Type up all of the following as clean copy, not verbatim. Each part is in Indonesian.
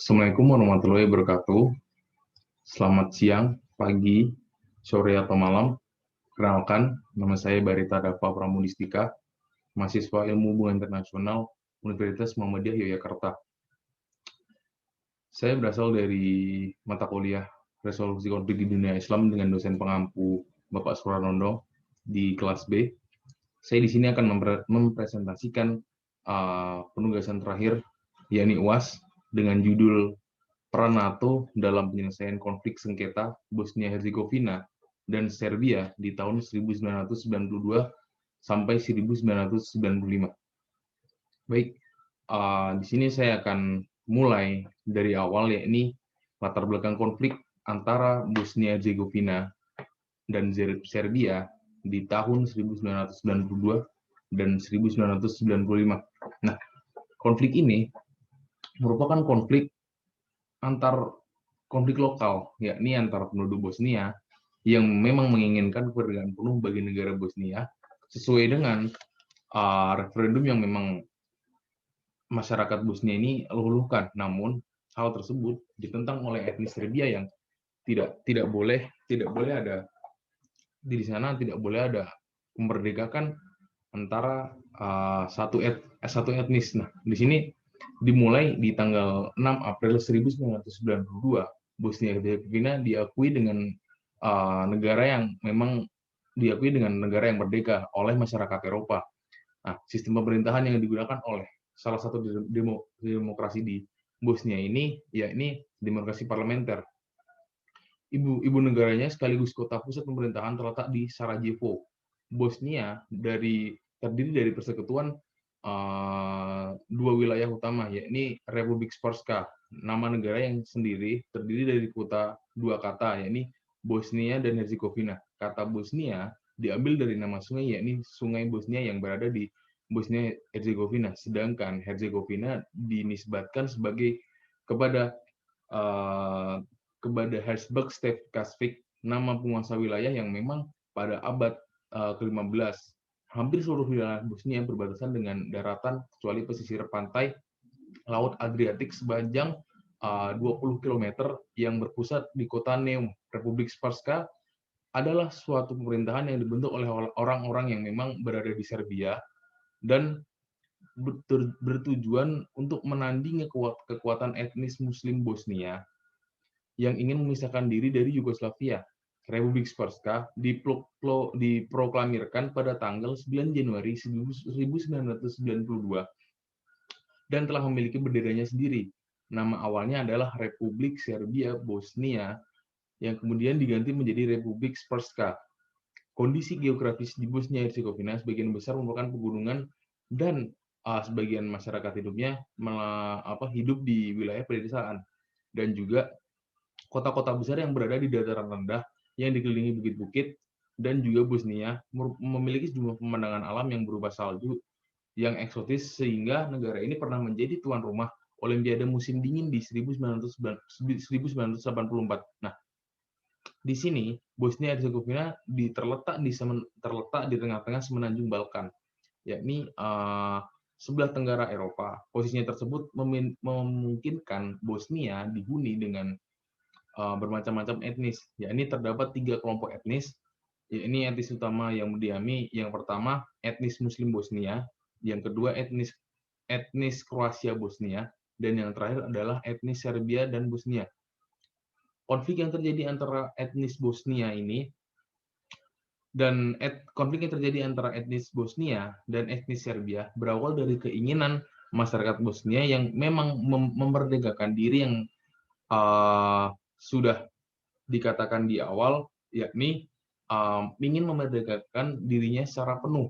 Assalamualaikum warahmatullahi wabarakatuh. Selamat siang, pagi, sore, atau malam. Kenalkan, nama saya Barita Dava Pramudistika, mahasiswa Ilmu Hubungan Internasional Universitas Muhammadiyah Yogyakarta. Saya berasal dari mata kuliah Resolusi Konflik di Dunia Islam dengan dosen pengampu Bapak Suranondo di kelas B. Saya di sini akan mempresentasikan penugasan terakhir, yakni UAS, dengan judul Peran NATO dalam penyelesaian konflik sengketa Bosnia-Herzegovina dan Serbia di tahun 1992 sampai 1995. Baik, di sini saya akan mulai dari awal, yakni latar belakang konflik antara Bosnia-Herzegovina dan Serbia di tahun 1992 dan 1995. Nah, konflik ini merupakan konflik lokal, yakni antar penduduk Bosnia yang memang menginginkan kemerdekaan penuh bagi negara Bosnia sesuai dengan referendum yang memang masyarakat Bosnia ini luluhkan. Namun hal tersebut ditentang oleh etnis Serbia yang tidak boleh ada di sana, tidak boleh ada memerdekakan antara satu etnis. Nah, di sini dimulai di tanggal 6 April 1992, Bosnia-Herzegovina diakui dengan negara yang memang diakui dengan negara yang merdeka oleh masyarakat Eropa. Nah, sistem pemerintahan yang digunakan oleh salah satu demokrasi di Bosnia ini, yakni demokrasi parlementer. Ibu negaranya sekaligus kota pusat pemerintahan terletak di Sarajevo. Bosnia terdiri dari persekutuan dua wilayah utama, yakni Republik Srpska. Nama negara yang sendiri terdiri dari dua kata, yakni Bosnia dan Herzegovina. Kata Bosnia diambil dari nama sungai, yakni Sungai Bosnia yang berada di Bosnia Herzegovina. Sedangkan Herzegovina dinisbatkan kepada Herzberg Stefanović, nama penguasa wilayah yang memang pada abad ke-15 hampir seluruh wilayah Bosnia berbatasan dengan daratan kecuali pesisir pantai Laut Adriatik sepanjang 20 km yang berpusat di kota Neum. Republik Srpska adalah suatu pemerintahan yang dibentuk oleh orang-orang yang memang berada di Serbia dan bertujuan untuk menandingi kekuatan etnis Muslim Bosnia yang ingin memisahkan diri dari Yugoslavia. Republik Srpska diproklamirkan pada tanggal 9 Januari 1992 dan telah memiliki benderanya sendiri. Nama awalnya adalah Republik Serbia Bosnia yang kemudian diganti menjadi Republik Srpska. Kondisi geografis di Bosnia-Herzegovina sebagian besar merupakan pegunungan dan sebagian masyarakat hidupnya hidup di wilayah pedesaan dan juga kota-kota besar yang berada di dataran rendah yang dikelilingi bukit-bukit, dan juga Bosnia memiliki sejumlah pemandangan alam yang berupa salju yang eksotis sehingga negara ini pernah menjadi tuan rumah Olimpiade musim dingin di 1984. Nah, di sini Bosnia-Herzegovina terletak di tengah-tengah semenanjung Balkan, yakni sebelah tenggara Eropa. Posisinya tersebut memungkinkan Bosnia dihuni dengan bermacam-macam etnis, yakni terdapat 3 kelompok etnis, yakni etnis utama yang mendiami, yang pertama etnis Muslim Bosnia, yang kedua etnis Kroasia Bosnia, dan yang terakhir adalah etnis Serbia dan Bosnia. Konflik yang terjadi antara etnis Bosnia ini konflik yang terjadi antara etnis Bosnia dan etnis Serbia berawal dari keinginan masyarakat Bosnia yang memang memerdekakan diri yang sudah dikatakan di awal, yakni ingin memerdekakan dirinya secara penuh.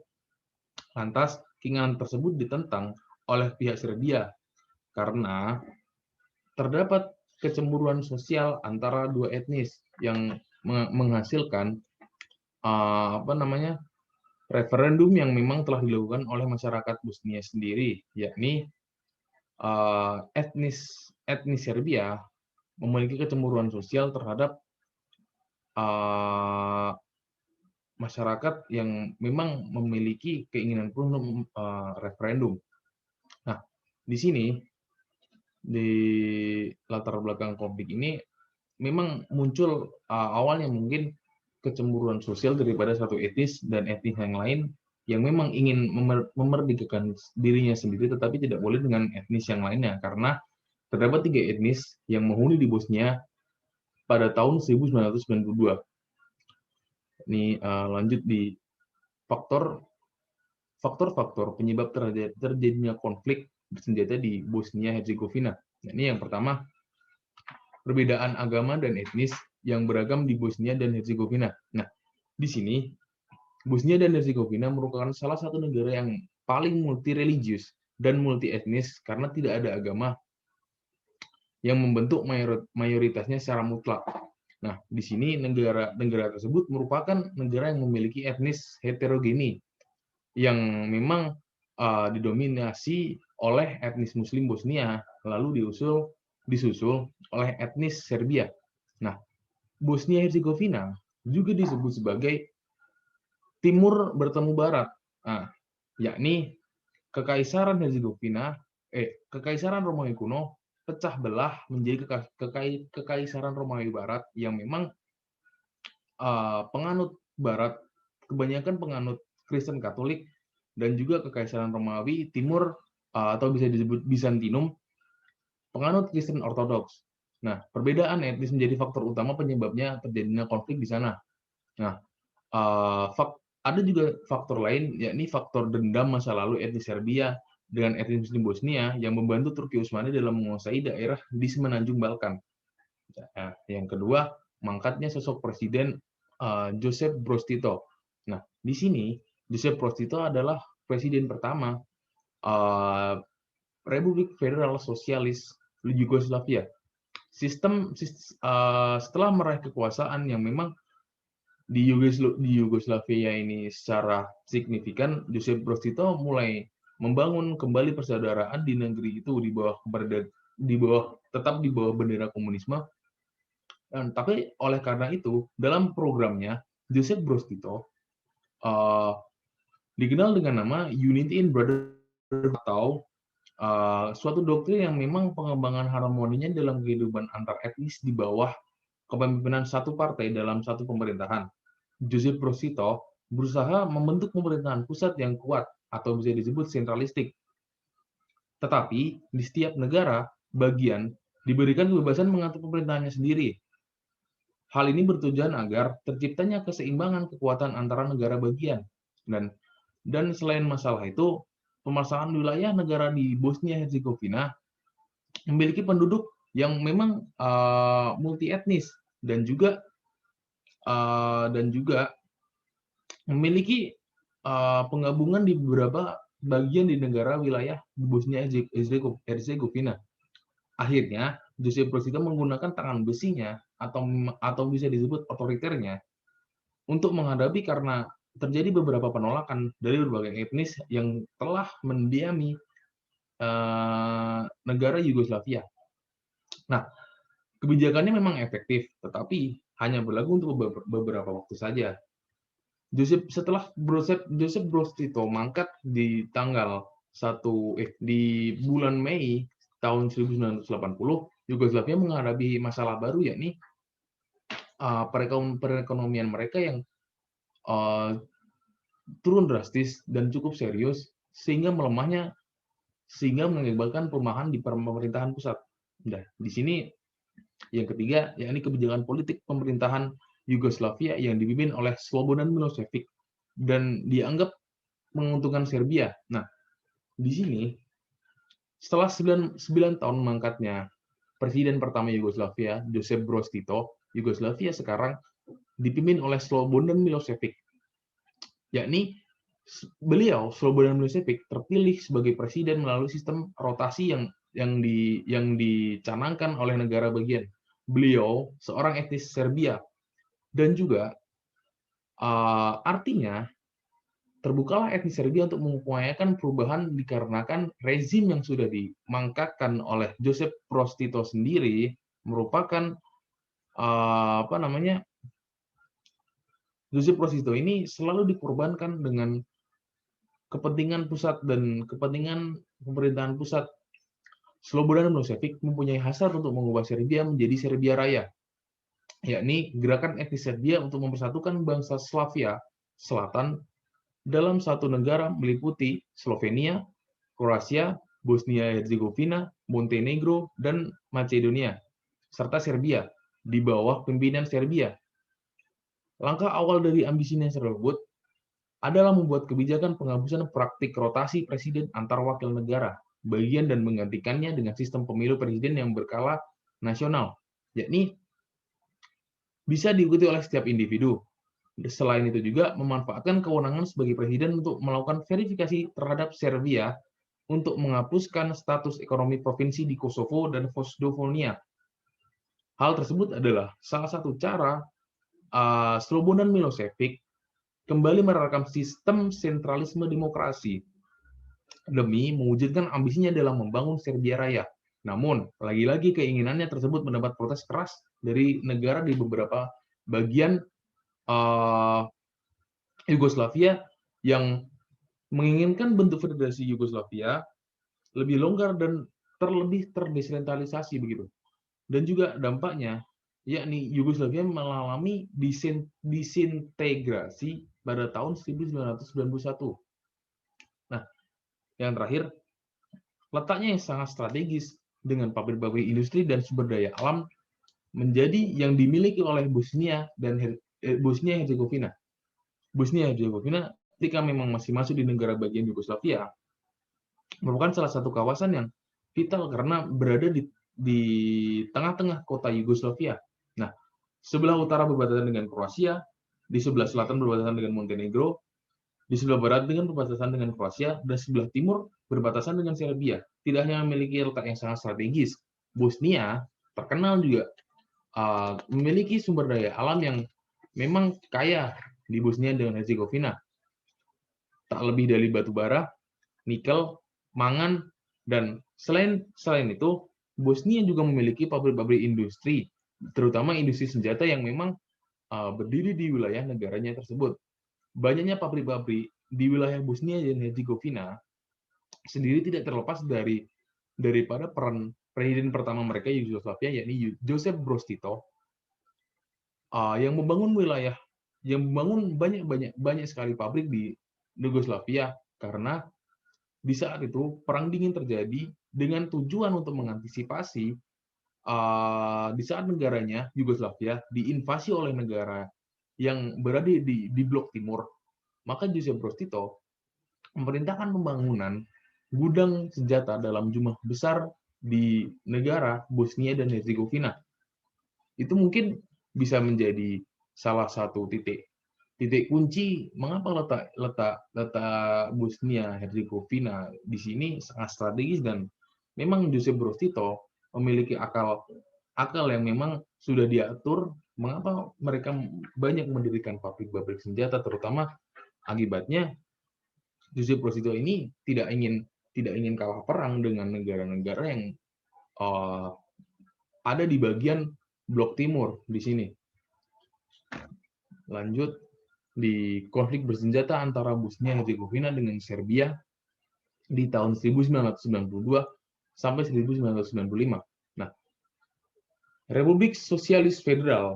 Lantas, keinginan tersebut ditentang oleh pihak Serbia karena terdapat kecemburuan sosial antara dua etnis yang menghasilkan referendum yang memang telah dilakukan oleh masyarakat Bosnia sendiri, yakni etnis Serbia memiliki kecemburuan sosial terhadap masyarakat yang memang memiliki keinginan penuh referendum. Nah, di sini di latar belakang konflik ini memang muncul awalnya mungkin kecemburuan sosial daripada satu etnis dan etnis yang lain yang memang ingin memerdekakan dirinya sendiri tetapi tidak boleh dengan etnis yang lainnya karena terdapat 3 etnis yang menghuni di Bosnia pada tahun 1992. Ini lanjut di faktor faktor-faktor penyebab terjadinya konflik bersenjata di Bosnia Herzegovina. Nah, ini yang pertama, perbedaan agama dan etnis yang beragam di Bosnia dan Herzegovina. Nah, di sini Bosnia dan Herzegovina merupakan salah satu negara yang paling multi religius dan multi etnis karena tidak ada agama yang membentuk mayoritasnya secara mutlak. Nah, di sini negara tersebut merupakan negara yang memiliki etnis heterogeni yang memang didominasi oleh etnis Muslim Bosnia, lalu disusul oleh etnis Serbia. Nah, Bosnia Herzegovina juga disebut sebagai Timur bertemu Barat, yakni Kekaisaran Romawi kuno pecah belah menjadi Kekaisaran Romawi Barat yang memang penganut Barat, kebanyakan penganut Kristen Katolik, dan juga Kekaisaran Romawi Timur atau bisa disebut Bizantinum, penganut Kristen Ortodoks. Nah, perbedaan etnis menjadi faktor utama penyebabnya terjadinya konflik di sana. Nah, ada juga faktor lain, yakni faktor dendam masa lalu etnis Serbia dengan etnis Muslim Bosnia yang membantu Turki Utsmani dalam menguasai daerah di semenanjung Balkan. Nah, yang kedua, mangkatnya sosok Presiden Joseph Broz Tito. Nah, di sini Joseph Broz Tito adalah presiden pertama Republik Federal Sosialis Yugoslavia. Setelah meraih kekuasaan yang memang di Yugoslavia ini secara signifikan, Joseph Broz Tito mulai membangun kembali persaudaraan di negeri itu tetap di bawah bendera komunisme. Tapi oleh karena itu, dalam programnya Joseph Broz Tito dikenal dengan nama Unity in Brotherhood atau suatu doktrin yang memang pengembangan harmoninya dalam kehidupan antar etnis di bawah kepemimpinan satu partai dalam satu pemerintahan. Joseph Broz Tito berusaha membentuk pemerintahan pusat yang kuat atau bisa disebut sentralistik. Tetapi di setiap negara bagian diberikan kebebasan mengatur pemerintahannya sendiri. Hal ini bertujuan agar terciptanya keseimbangan kekuatan antara negara bagian. Dan selain masalah itu, pemasangan wilayah negara di Bosnia Herzegovina memiliki penduduk yang memang multi etnis dan juga memiliki penggabungan di beberapa bagian di negara wilayah di Bosnia Herzegovina. Akhirnya, Joseph Broz Tito menggunakan tangan besinya atau bisa disebut otoriternya untuk menghadapi karena terjadi beberapa penolakan dari berbagai etnis yang telah mendiami negara Yugoslavia. Nah, kebijakannya memang efektif, tetapi hanya berlaku untuk beberapa waktu saja. Setelah Joseph Broz Tito mangkat di bulan Mei tahun 1980, Yugoslavia menghadapi masalah baru, yakni perekonomian mereka yang turun drastis dan cukup serius sehingga mengakibatkan pelemahan di pemerintahan pusat. Nah, di sini yang ketiga, yakni kebijakan politik pemerintahan Yugoslavia yang dipimpin oleh Slobodan Milošević dan dianggap menguntungkan Serbia. Nah, di sini setelah 9 tahun mangkatnya Presiden pertama Yugoslavia, Joseph Broz Tito, Yugoslavia sekarang dipimpin oleh Slobodan Milošević. Yakni Slobodan Milošević terpilih sebagai presiden melalui sistem rotasi yang dicanangkan oleh negara bagian. Beliau seorang etnis Serbia dan juga artinya terbukalah etnis Serbia untuk mengupayakan perubahan dikarenakan rezim yang sudah dimangkatkan oleh Joseph Broz Tito sendiri merupakan Joseph Broz Tito ini selalu dikorbankan dengan kepentingan pusat dan kepentingan pemerintahan pusat Slobodan Milosevic mempunyai hasrat untuk mengubah Serbia menjadi Serbia Raya, yakni gerakan etnis Serbia untuk mempersatukan bangsa Slavia Selatan dalam satu negara meliputi Slovenia, Kroasia, Bosnia-Herzegovina, Montenegro, dan Macedonia, serta Serbia di bawah pimpinan Serbia. Langkah awal dari ambisi tersebut adalah membuat kebijakan penghapusan praktik rotasi presiden antar wakil negara, bagian dan menggantikannya dengan sistem pemilu presiden yang berkala nasional, yakni bisa diikuti oleh setiap individu. Selain itu juga memanfaatkan kewenangan sebagai presiden untuk melakukan verifikasi terhadap Serbia untuk menghapuskan status ekonomi provinsi di Kosovo dan Vojvodina. Hal tersebut adalah salah satu cara Slobodan Milosevic kembali menerapkan sistem sentralisme demokrasi demi mewujudkan ambisinya dalam membangun Serbia Raya. Namun, lagi-lagi keinginannya tersebut mendapat protes keras dari negara di beberapa bagian Yugoslavia yang menginginkan bentuk federasi Yugoslavia lebih longgar dan terlebih terdesentralisasi begitu. Dan juga dampaknya, yakni Yugoslavia mengalami disintegrasi pada tahun 1991. Nah, yang terakhir, letaknya yang sangat strategis dengan pabrik-pabrik industri dan sumber daya alam menjadi yang dimiliki oleh Bosnia dan Bosnia-Herzegovina. Bosnia-Herzegovina ketika memang masih masuk di negara bagian Yugoslavia merupakan salah satu kawasan yang vital karena berada di tengah-tengah kota Yugoslavia. Nah, sebelah utara berbatasan dengan Kroasia, di sebelah selatan berbatasan dengan Montenegro, di sebelah barat dengan berbatasan dengan Kroasia, dan sebelah timur berbatasan dengan Serbia. Tidak hanya memiliki letak yang sangat strategis, Bosnia terkenal juga memiliki sumber daya alam yang memang kaya di Bosnia dan Herzegovina. Tak lebih dari batu bara, nikel, mangan, dan selain itu, Bosnia juga memiliki pabrik-pabrik industri, terutama industri senjata yang memang berdiri di wilayah negaranya tersebut. Banyaknya pabrik-pabrik di wilayah Bosnia dan Herzegovina sendiri tidak terlepas daripada peran presiden pertama mereka Yugoslavia, yakni Josip Broz Tito, yang membangun banyak sekali pabrik di Yugoslavia karena di saat itu perang dingin terjadi dengan tujuan untuk mengantisipasi di saat negaranya Yugoslavia diinvasi oleh negara yang berada di blok timur, maka Josip Broz Tito memerintahkan pembangunan gudang senjata dalam jumlah besar di negara Bosnia dan Herzegovina. Itu mungkin bisa menjadi salah satu titik kunci mengapa letak Bosnia Herzegovina di sini sangat strategis, dan memang Josip Broz Tito memiliki akal yang memang sudah diatur mengapa mereka banyak mendirikan pabrik-pabrik senjata, terutama akibatnya Josip Broz Tito ini tidak ingin kalah perang dengan negara-negara yang ada di bagian blok timur di sini. Lanjut, di konflik bersenjata antara Bosnia-Herzegovina dengan Serbia di tahun 1992 sampai 1995. Nah, Republik Sosialis Federal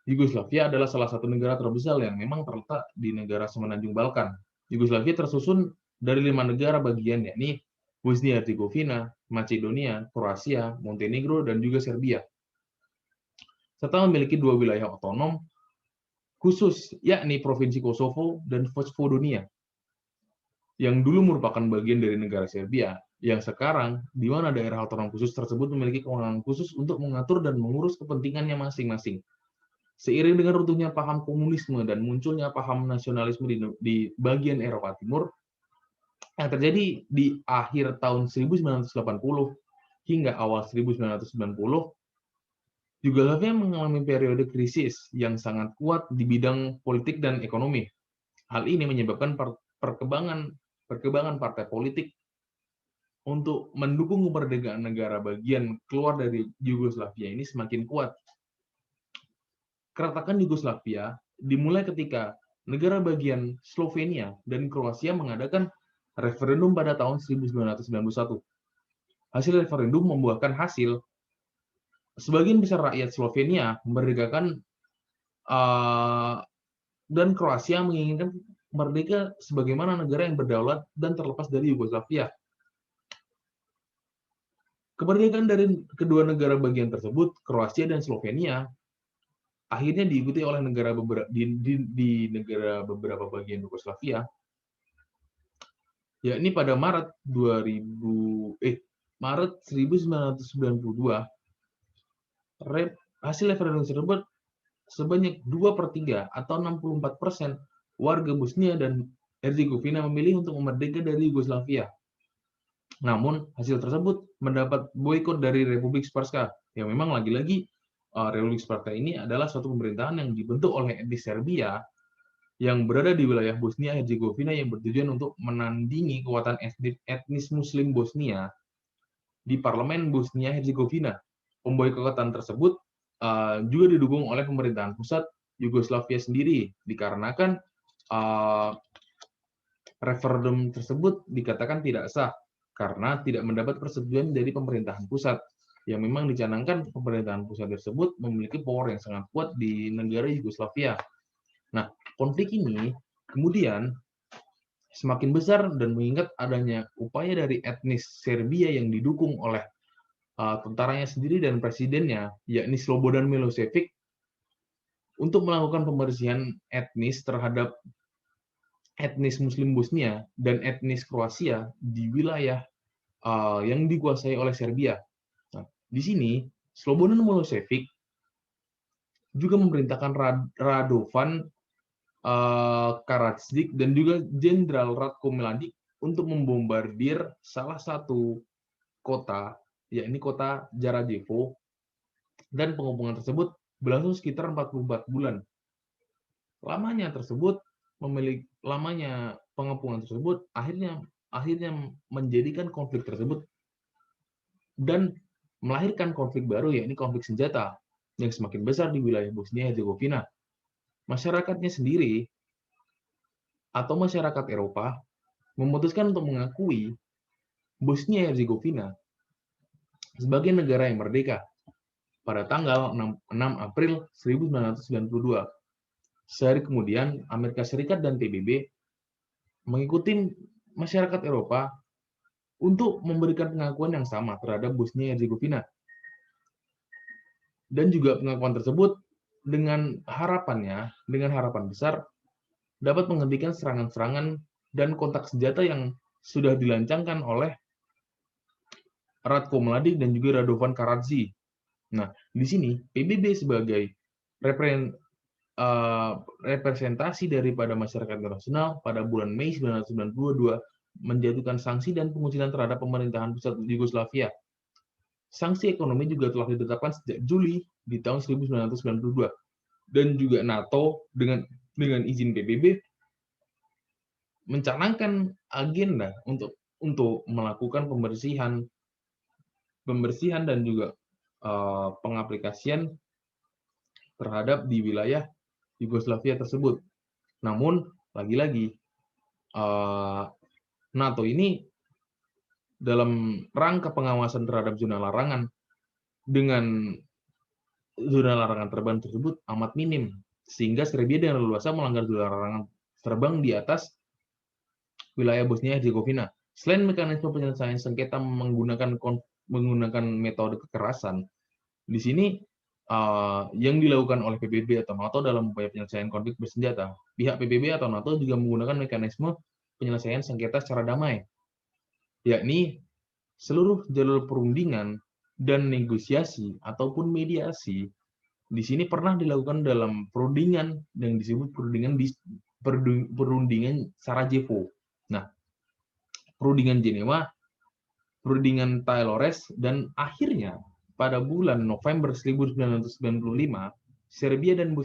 Yugoslavia adalah salah satu negara terbesar yang memang terletak di negara semenanjung Balkan. Yugoslavia tersusun dari 5 negara bagian, yakni Bosnia-Herzegovina, Macedonia, Kroasia, Montenegro, dan juga Serbia. Serta memiliki 2 wilayah otonom khusus, yakni Provinsi Kosovo dan Vojvodina, yang dulu merupakan bagian dari negara Serbia, yang sekarang di mana daerah otonom khusus tersebut memiliki kewenangan khusus untuk mengatur dan mengurus kepentingannya masing-masing. Seiring dengan runtuhnya paham komunisme dan munculnya paham nasionalisme di bagian Eropa Timur, yang terjadi di akhir tahun 1980 hingga awal 1990, Yugoslavia mengalami periode krisis yang sangat kuat di bidang politik dan ekonomi. Hal ini menyebabkan perkembangan partai politik untuk mendukung kemerdekaan negara bagian keluar dari Yugoslavia ini semakin kuat. Keretakan Yugoslavia dimulai ketika negara bagian Slovenia dan Kroasia mengadakan referendum pada tahun 1991. hasil referendum membuahkan hasil. Sebagian besar rakyat Slovenia memerdekakan dan Kroasia menginginkan merdeka sebagaimana negara yang berdaulat dan terlepas dari Yugoslavia. Kemerdekaan dari kedua negara bagian tersebut, Kroasia dan Slovenia, akhirnya diikuti oleh negara di negara beberapa bagian Yugoslavia, yakni pada Maret 1992, hasil referendum tersebut sebanyak 2/3 atau 64% warga Bosnia dan Herzegovina memilih untuk merdeka dari Yugoslavia. Namun, hasil tersebut mendapat boikot dari Republik Srpska. Yang memang lagi-lagi Republik Srpska ini adalah suatu pemerintahan yang dibentuk oleh etnis Serbia yang berada di wilayah Bosnia Herzegovina yang bertujuan untuk menandingi kekuatan etnis Muslim Bosnia di parlemen Bosnia Herzegovina. Pemboikotan tersebut juga didukung oleh pemerintahan pusat Yugoslavia sendiri, dikarenakan referendum tersebut dikatakan tidak sah karena tidak mendapat persetujuan dari pemerintahan pusat, yang memang dicanangkan pemerintahan pusat tersebut memiliki power yang sangat kuat di negara Yugoslavia. Nah, konflik ini kemudian semakin besar dan mengingat adanya upaya dari etnis Serbia yang didukung oleh tentaranya sendiri dan presidennya, yakni Slobodan Milosevic, untuk melakukan pembersihan etnis terhadap etnis Muslim Bosnia dan etnis Kroasia di wilayah yang dikuasai oleh Serbia. Nah, di sini Slobodan Milosevic juga memerintahkan Radovan Karadzic dan juga Jenderal Ratko Mladic untuk membombardir salah satu kota, yakni kota Sarajevo, dan pengepungan tersebut berlangsung sekitar 44 bulan. Lamanya pengepungan tersebut akhirnya menjadikan konflik tersebut dan melahirkan konflik baru, yakni konflik senjata yang semakin besar di wilayah Bosnia Herzegovina. Masyarakatnya sendiri atau masyarakat Eropa memutuskan untuk mengakui Bosnia Herzegovina sebagai negara yang merdeka pada tanggal 6 April 1992. Sehari kemudian, Amerika Serikat dan PBB mengikuti masyarakat Eropa untuk memberikan pengakuan yang sama terhadap Bosnia Herzegovina. Dan juga pengakuan tersebut dengan harapan besar dapat menghentikan serangan-serangan dan kontak senjata yang sudah dilancangkan oleh Ratko Mladic dan juga Radovan Karadzic. Nah, di sini PBB sebagai representasi daripada masyarakat internasional pada bulan Mei 1992 menjatuhkan sanksi dan pengucilan terhadap pemerintahan pusat Yugoslavia. Sanksi ekonomi juga telah ditetapkan sejak Juli di tahun 1992, dan juga NATO dengan izin PBB mencanangkan agenda untuk melakukan pembersihan dan juga pengaplikasian terhadap di wilayah Yugoslavia tersebut. Namun, lagi-lagi, NATO ini dalam rangka pengawasan terhadap zona larangan dengan zona larangan terbang tersebut amat minim, sehingga Serbia dengan leluasa melanggar zona larangan terbang di atas wilayah Bosnia Herzegovina. Selain mekanisme penyelesaian sengketa menggunakan metode kekerasan, di sini yang dilakukan oleh PBB atau NATO dalam upaya penyelesaian konflik bersenjata, pihak PBB atau NATO juga menggunakan mekanisme penyelesaian sengketa secara damai, yakni seluruh jalur perundingan dan negosiasi ataupun mediasi di sini pernah dilakukan dalam perundingan yang disebut perundingan Sarajevo. Nah, perundingan Jenewa, perundingan Tylores, dan akhirnya pada bulan November 1995, Serbia dan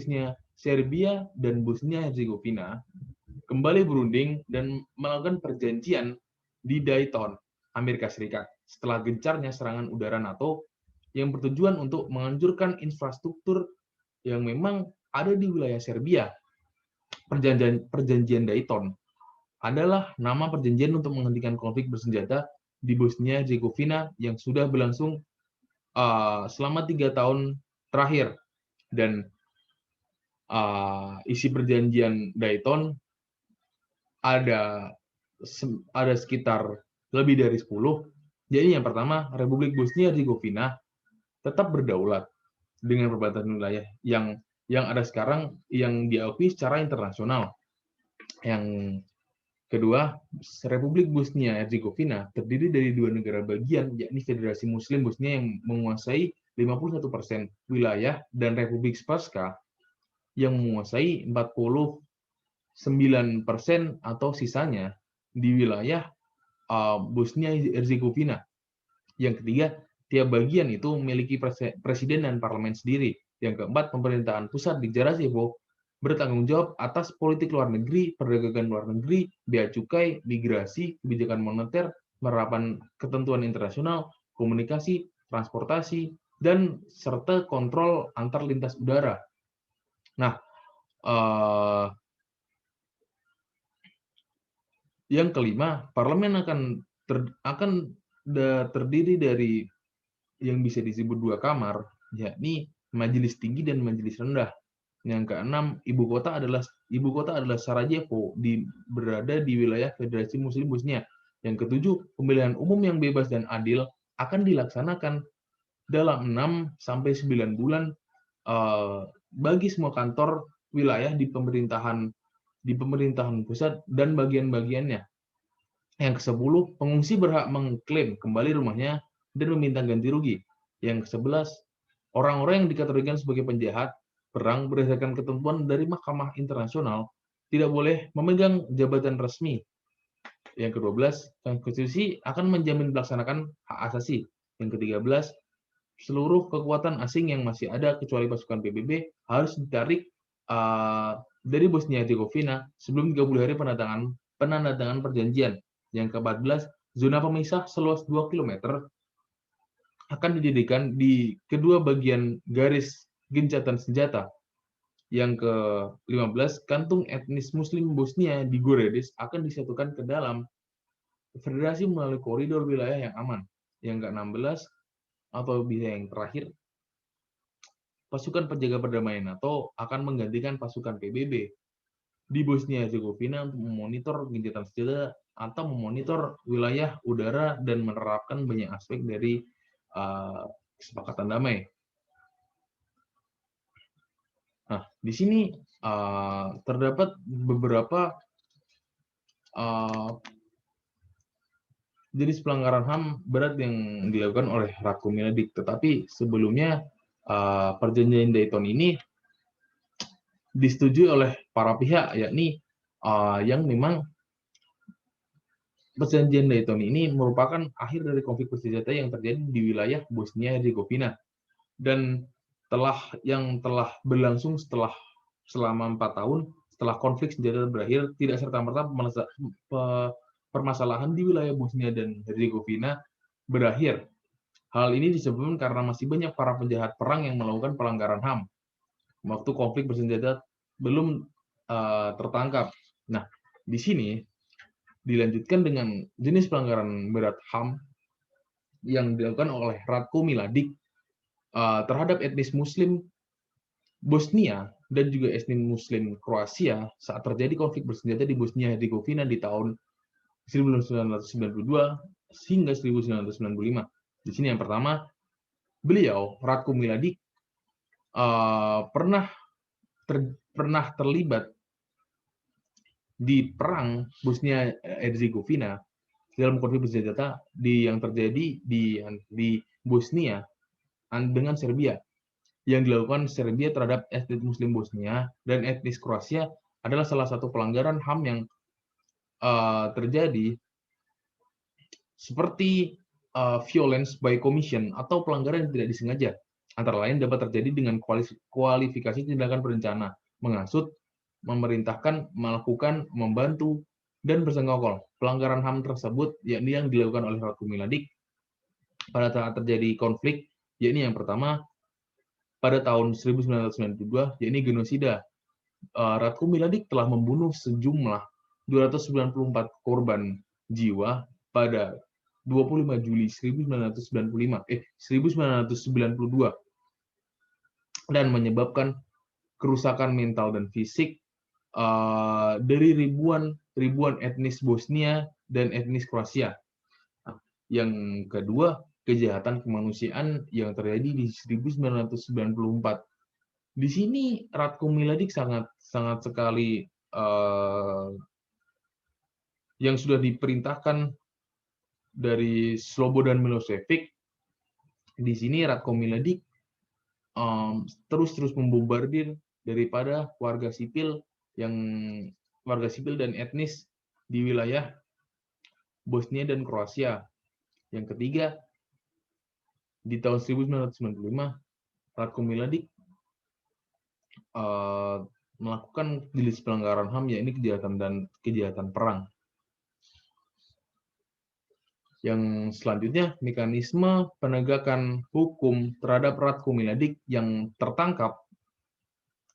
Bosnia Herzegovina kembali berunding dan melakukan perjanjian di Dayton, Amerika Serikat, setelah gencarnya serangan udara NATO yang bertujuan untuk menghancurkan infrastruktur yang memang ada di wilayah Serbia. Perjanjian Dayton adalah nama perjanjian untuk menghentikan konflik bersenjata di Bosnia Herzegovina yang sudah berlangsung selama 3 tahun terakhir. Dan isi perjanjian Dayton ada sekitar lebih dari 10. Jadi yang pertama, Republik Bosnia Herzegovina tetap berdaulat dengan perbatasan wilayah yang ada sekarang yang diakui secara internasional. Yang kedua, Republik Bosnia Herzegovina terdiri dari 2 negara bagian, yakni Federasi Muslim Bosnia yang menguasai 51% wilayah dan Republik Srpska yang menguasai 49% atau sisanya di wilayah Bosnia Herzegovina. Yang ketiga, tiap bagian itu memiliki presiden dan parlemen sendiri. Yang keempat, pemerintahan pusat di Sarajevo bertanggung jawab atas politik luar negeri, perdagangan luar negeri, bea cukai, migrasi, kebijakan moneter, penerapan ketentuan internasional, komunikasi, transportasi, dan serta kontrol antar lintas udara. Nah, yang kelima, parlemen akan terdiri dari yang bisa disebut 2 kamar, yakni majelis tinggi dan majelis rendah. Yang keenam, ibu kota adalah Sarajevo, berada di wilayah Federasi Muslim Bosnia. Yang ketujuh, pemilihan umum yang bebas dan adil akan dilaksanakan dalam 6 sampai 9 bulan bagi semua kantor wilayah di pemerintahan pusat dan bagian-bagiannya. Yang ke-10, pengungsi berhak mengklaim kembali rumahnya dan meminta ganti rugi. Yang ke-11, orang-orang yang dikategorikan sebagai penjahat perang berdasarkan ketentuan dari Mahkamah Internasional tidak boleh memegang jabatan resmi. Yang ke-12, konstitusi akan menjamin melaksanakan hak asasi. Yang ke-13, seluruh kekuatan asing yang masih ada kecuali pasukan PBB harus ditarik dari Bosnia Herzegovina sebelum 30 hari penandatangan perjanjian. Yang ke-14, zona pemisah seluas 2 km akan didirikan di kedua bagian garis gencatan senjata. Yang ke-15, kantung etnis Muslim Bosnia di Goredis akan disatukan ke dalam federasi melalui koridor wilayah yang aman. Yang ke-16, atau bisa yang terakhir, pasukan penjaga perdamaian NATO akan menggantikan pasukan PBB di Bosnia Herzegovina untuk memonitor gencatan senjata atau memonitor wilayah udara dan menerapkan banyak aspek dari kesepakatan damai. Nah, di sini terdapat beberapa jenis pelanggaran HAM berat yang dilakukan oleh Ratko Mladic. Tetapi sebelumnya perjanjian Dayton ini disetujui oleh para pihak, yakni yang memang perjanjian Dayton ini merupakan akhir dari konflik bersenjata yang terjadi di wilayah Bosnia Herzegovina dan telah berlangsung selama 4 tahun setelah konflik senjata berakhir, tidak serta-merta permasalahan di wilayah Bosnia dan Herzegovina berakhir. Hal ini disebabkan karena masih banyak para penjahat perang yang melakukan pelanggaran HAM waktu konflik bersenjata belum tertangkap. Nah, di sini dilanjutkan dengan jenis pelanggaran berat HAM yang dilakukan oleh Ratko Mladic terhadap etnis Muslim Bosnia dan juga etnis Muslim Kroasia saat terjadi konflik bersenjata di Bosnia Herzegovina di tahun 1992 hingga 1995. Di sini yang pertama, beliau Ratko Mladic pernah terlibat di perang Bosnia Herzegovina dalam konflik bersenjata yang terjadi di Bosnia dengan Serbia. Yang dilakukan Serbia terhadap etnis Muslim Bosnia dan etnis Kroasia adalah salah satu pelanggaran HAM yang terjadi seperti violence by commission atau pelanggaran yang tidak disengaja. Antara lain dapat terjadi dengan kualifikasi tindakan berencana, menghasut, memerintahkan, melakukan, membantu, dan bersengkokol. Pelanggaran HAM tersebut yakni yang dilakukan oleh Ratko Mladic pada saat terjadi konflik, yakni yang pertama pada tahun 1992, yakni genosida. Ratko Mladic telah membunuh sejumlah 294 korban jiwa pada 25 Juli 1992 dan menyebabkan kerusakan mental dan fisik dari ribuan etnis Bosnia dan etnis Kroasia. Yang kedua, kejahatan kemanusiaan yang terjadi di 1994. Di sini Ratko Mladic sangat sekali yang sudah diperintahkan dari Slobodan Milosevic. Di sini Ratko Mladic terus membombardir daripada warga sipil dan etnis di wilayah Bosnia dan Kroasia. Yang ketiga, di tahun 1995 Ratko Mladic melakukan jenis pelanggaran HAM, yaitu kejahatan perang. Yang selanjutnya, mekanisme penegakan hukum terhadap Ratko Mladic yang tertangkap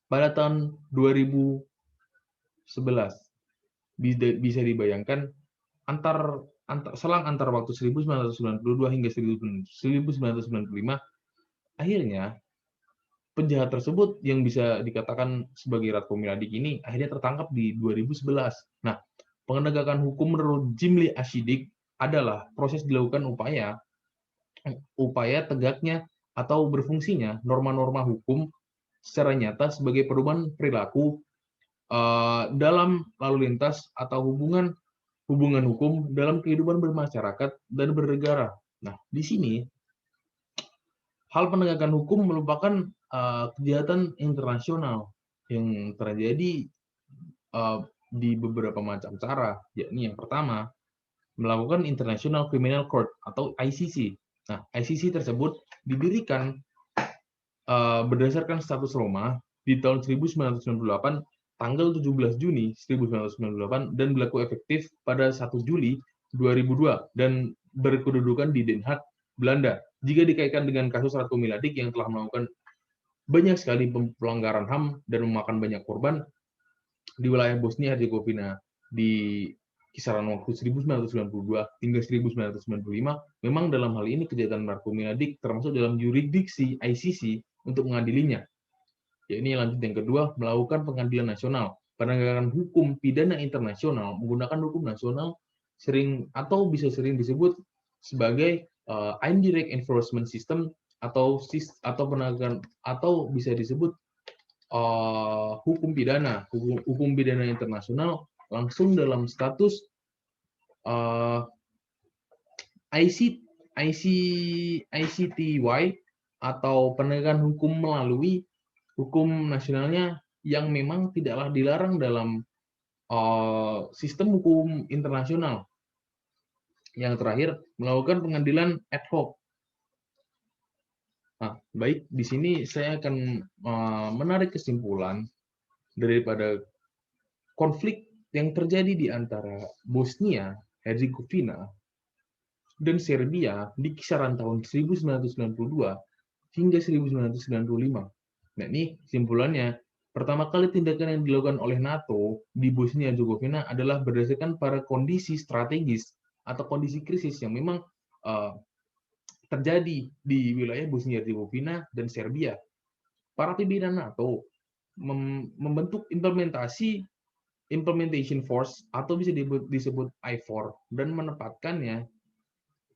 pada tahun 2011. Bisa dibayangkan selang antar waktu 1992 hingga 1995, akhirnya penjahat tersebut yang bisa dikatakan sebagai Ratko Mladic ini akhirnya tertangkap di 2011. Nah, penegakan hukum menurut Jimli Ashidik adalah proses dilakukan upaya tegaknya atau berfungsinya norma-norma hukum secara nyata sebagai perubahan perilaku dalam lalu lintas atau hubungan hukum dalam kehidupan bermasyarakat dan bernegara. Nah, di sini hal penegakan hukum merupakan kejahatan internasional yang terjadi di beberapa macam cara, yakni yang pertama, melakukan International Criminal Court atau ICC. Nah, ICC tersebut didirikan berdasarkan status Roma di tahun 1998, tanggal 17 Juni 1998, dan berlaku efektif pada 1 Juli 2002 dan berkedudukan di Den Haag, Belanda. Jika dikaitkan dengan kasus Ratko Mladic yang telah melakukan banyak sekali pelanggaran HAM dan memakan banyak korban di wilayah Bosnia Herzegovina di kisaran waktu 1992 hingga 1995, memang dalam hal ini kejahatan Ratko Mladic termasuk dalam yurisdiksi ICC untuk mengadilinya. Ini lanjut yang kedua, melakukan pengadilan nasional. Penegakan hukum pidana internasional menggunakan hukum nasional bisa sering disebut sebagai indirect enforcement system atau penegakan atau bisa disebut hukum pidana internasional langsung dalam status ICTY atau penegakan hukum melalui hukum nasionalnya yang memang tidaklah dilarang dalam sistem hukum internasional. Yang terakhir, melakukan pengadilan ad hoc. Nah, baik, di sini saya akan menarik kesimpulan daripada konflik yang terjadi di antara Bosnia, Herzegovina, dan Serbia di kisaran tahun 1992 hingga 1995. Nah, ini kesimpulannya. Pertama kali tindakan yang dilakukan oleh NATO di Bosnia Herzegovina adalah berdasarkan pada kondisi strategis atau kondisi krisis yang memang terjadi di wilayah Bosnia Herzegovina dan Serbia. Para pimpinan NATO membentuk implementation force atau bisa disebut I4 dan menempatkannya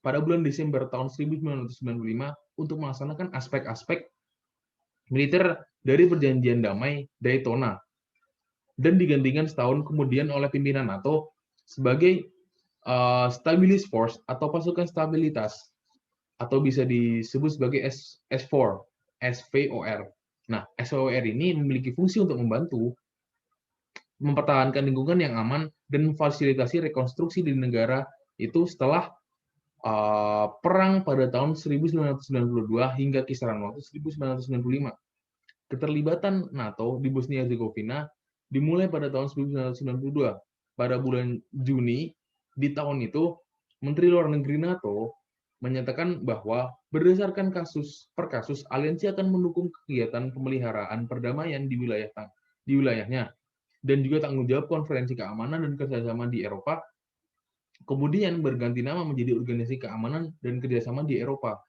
pada bulan Desember tahun 1995 untuk melaksanakan aspek-aspek militer dari perjanjian damai Daytona dan digantikan setahun kemudian oleh pimpinan NATO sebagai Stabilis Force atau pasukan stabilitas atau bisa disebut sebagai SVOR. Nah, SVOR ini memiliki fungsi untuk membantu mempertahankan lingkungan yang aman dan memfasilitasi rekonstruksi di negara itu setelah perang pada tahun 1992 hingga kisaran waktu 1995. Keterlibatan NATO di Bosnia Herzegovina dimulai pada tahun 1992. Pada bulan Juni di tahun itu, Menteri Luar Negeri NATO menyatakan bahwa berdasarkan kasus per kasus, aliansi akan mendukung kegiatan pemeliharaan perdamaian di wilayahnya dan juga tanggung jawab konferensi keamanan dan kerjasama di Eropa kemudian berganti nama menjadi Organisasi Keamanan dan Kerjasama di Eropa.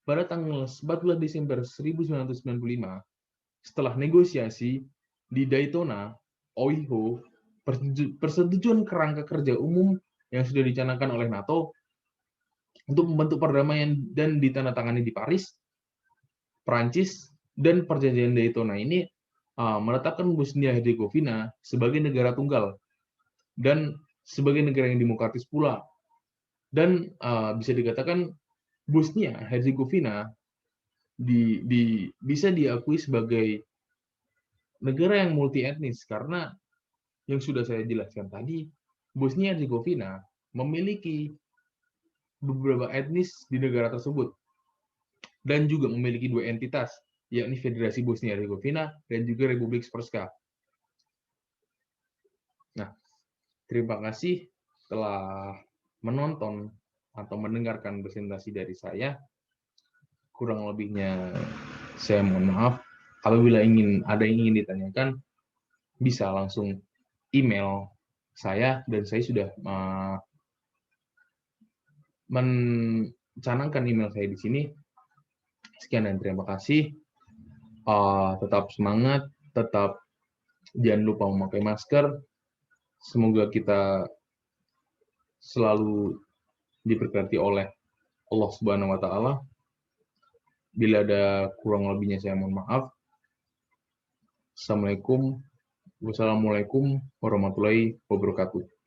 Pada tanggal 14 Desember 1995, setelah negosiasi di Daytona, Ohio, persetujuan kerangka kerja umum yang sudah dicanangkan oleh NATO untuk membentuk perdamaian dan ditandatangani di Paris, Prancis, dan perjanjian Daytona ini menetapkan Bosnia-Herzegovina sebagai negara tunggal dan sebagai negara yang demokratis pula. Dan bisa dikatakan Bosnia-Herzegovina bisa diakui sebagai negara yang multi etnis karena yang sudah saya jelaskan tadi, Bosnia-Herzegovina memiliki beberapa etnis di negara tersebut dan juga memiliki dua entitas, yakni Federasi Bosnia-Herzegovina dan juga Republik Srpska. Nah, terima kasih telah menonton atau mendengarkan presentasi dari saya. Kurang lebihnya saya mohon maaf. Apabila ada yang ingin ditanyakan, bisa langsung email saya dan saya sudah mencanangkan email saya di sini. Sekian dan terima kasih. Tetap semangat, tetap jangan lupa memakai masker. Semoga kita selalu diberkati oleh Allah Subhanahu wa taala. Bila ada kurang lebihnya saya mohon maaf. Wassalamualaikum warahmatullahi wabarakatuh.